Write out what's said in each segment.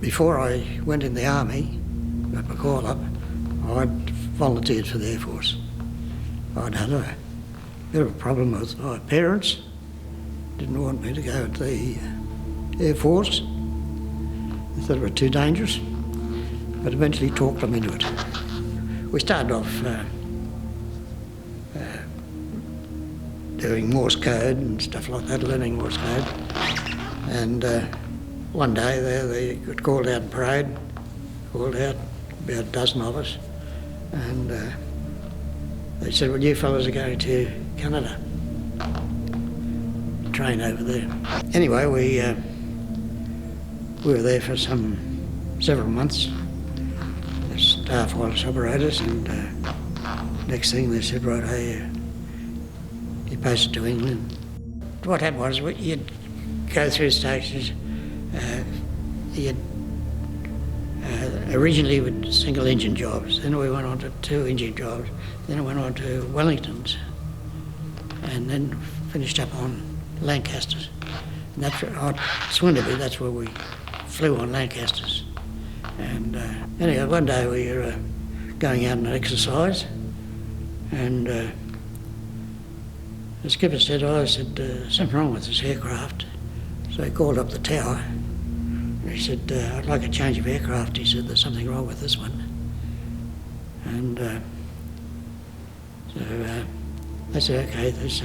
Before I went in the army, got my call up, I volunteered for the Air Force. I'd had a bit of a problem with my parents. Didn't want me to go to the Air Force. They thought it was too dangerous, but eventually talked them into it. We started off doing Morse code and stuff like that, learning Morse code. And one day they got called out in parade, called out about a dozen of us, and they said, well, you fellas are going to Canada, train over there. Anyway, we were there for several months as staff wireless operators, and next thing they said, right, hey, you're posted to England. What happened was you'd go through stations. Originally with single engine jobs, then we went on to 2 engine jobs, then I went on to Wellingtons, and then finished up on Lancasters. And that's Swinderby, that's where we flew on Lancasters. And anyway, one day we were going out on an exercise, and the skipper said, something wrong with this aircraft. So he called up the tower. He said, I'd like a change of aircraft. He said, there's something wrong with this one. And so I said, okay, this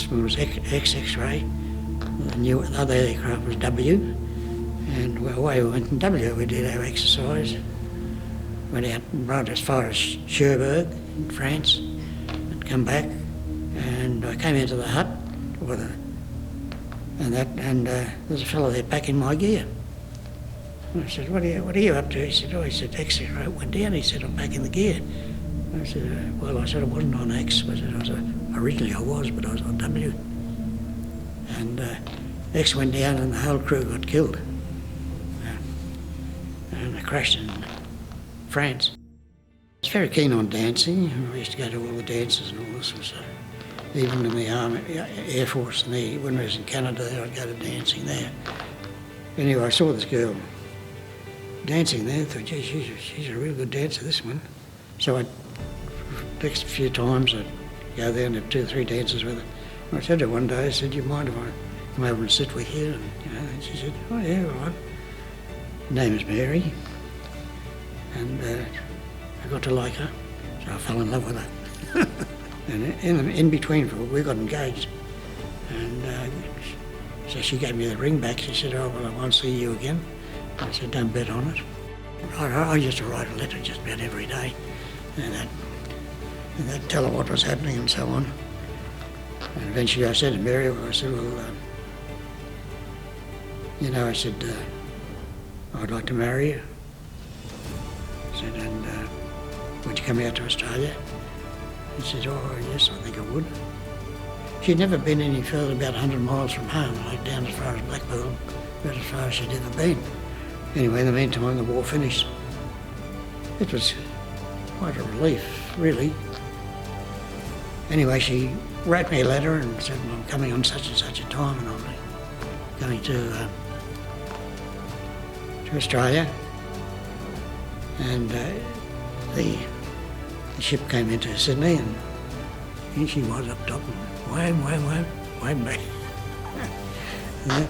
one was X-ray. The other aircraft was W. And away we went in W. We did our exercise. Went out right as far as Cherbourg in France and come back. And I came into the hut and there's a fellow there packing my gear. I said, what are you up to? He said, X-ray went down. He said, I'm packing the gear. I said, I said I wasn't on X. Originally I was, but I was on W. And X went down and the whole crew got killed. And I crashed in France. I was very keen on dancing. I used to go to all the dances and all this sort of stuff. Even in the Army, Air Force, and when I was in Canada, I'd go to dancing there. Anyway, I saw this girl dancing there. I thought, gee, she's a real good dancer, this one. So next few times I'd go there and have 2 or 3 dances with her. And I said to her one day, I said, do you mind if I come over and sit with you? And she said, oh yeah, all right. Her name is Mary. And I got to like her, so I fell in love with her. And in between, we got engaged. And so she gave me the ring back. She said, oh, well, I won't see you again. I said, don't bet on it. I used to write a letter just about every day. And I'd tell her what was happening and so on. And eventually I said to Mary, I said, I'd like to marry you. I said, and would you come out to Australia? He said, oh, yes, I think I would. She'd never been any further than about 100 miles from home, like down as far as Blackpool, about as far as she'd ever been. Anyway, in the meantime, the war finished. It was quite a relief, really. Anyway, she wrote me a letter and said, well, I'm coming on such and such a time and I'm going to Australia. And the ship came into Sydney and here she was up top and wham back. Yeah.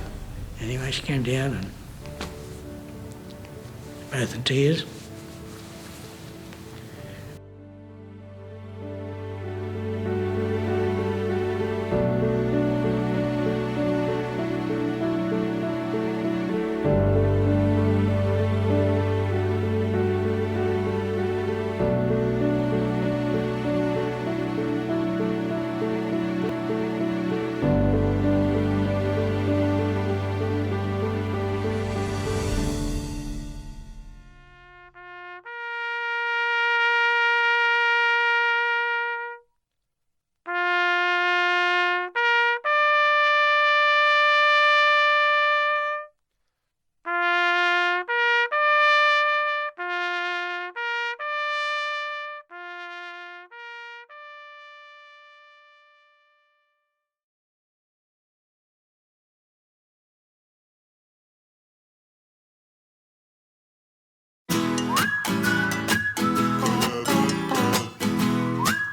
Anyway, she came down and both in tears.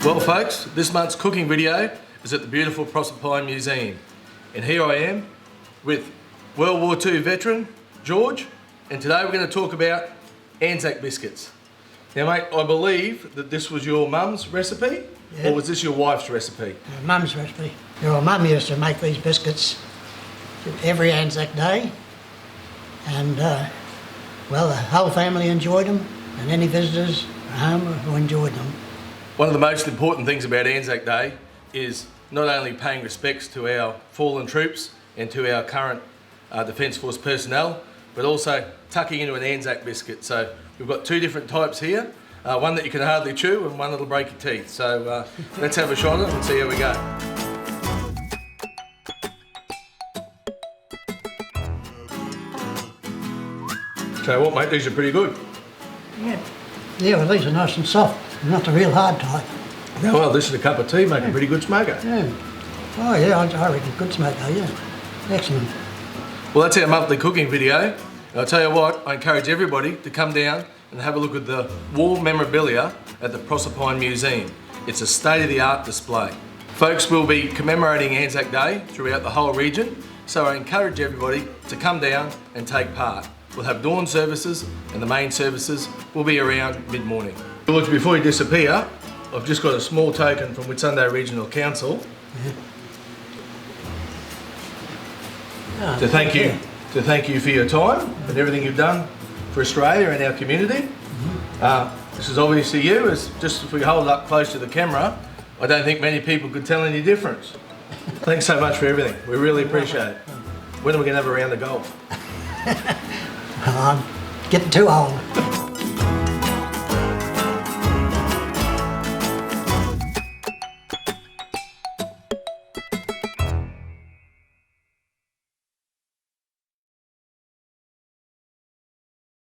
Well folks, this month's cooking video is at the beautiful Proserpine Museum. And here I am with World War II veteran, George, and today we're going to talk about Anzac biscuits. Now mate, I believe that this was your mum's recipe, or was this your wife's recipe? Mum's recipe. Your mum used to make these biscuits every Anzac Day, and well, the whole family enjoyed them, and any visitors at home who enjoyed them. One of the most important things about Anzac Day is not only paying respects to our fallen troops and to our current Defence Force personnel, but also tucking into an Anzac biscuit. So we've got two different types here, one that you can hardly chew and one that'll break your teeth. So let's have a shot at it and see how we go. So what mate, these are pretty good. Yeah, well these are nice and soft, not the real hard type. Yeah, well this is a cup of tea, make a pretty good smoker. Yeah. Oh yeah, I reckon good smoker, yeah. Excellent. Well that's our monthly cooking video. And I'll tell you what, I encourage everybody to come down and have a look at the war memorabilia at the Proserpine Museum. It's a state-of-the-art display. Folks, will be commemorating Anzac Day throughout the whole region, so I encourage everybody to come down and take part. We'll have dawn services and the main services will be around mid-morning. George, before you disappear, I've just got a small token from Whitsunday Regional Council to thank you for your time and everything you've done for Australia and our community. This is obviously you, as just if we hold it up close to the camera, I don't think many people could tell any difference. Thanks so much for everything. We really appreciate it. When are we going to have a round of golf? I'm getting too old.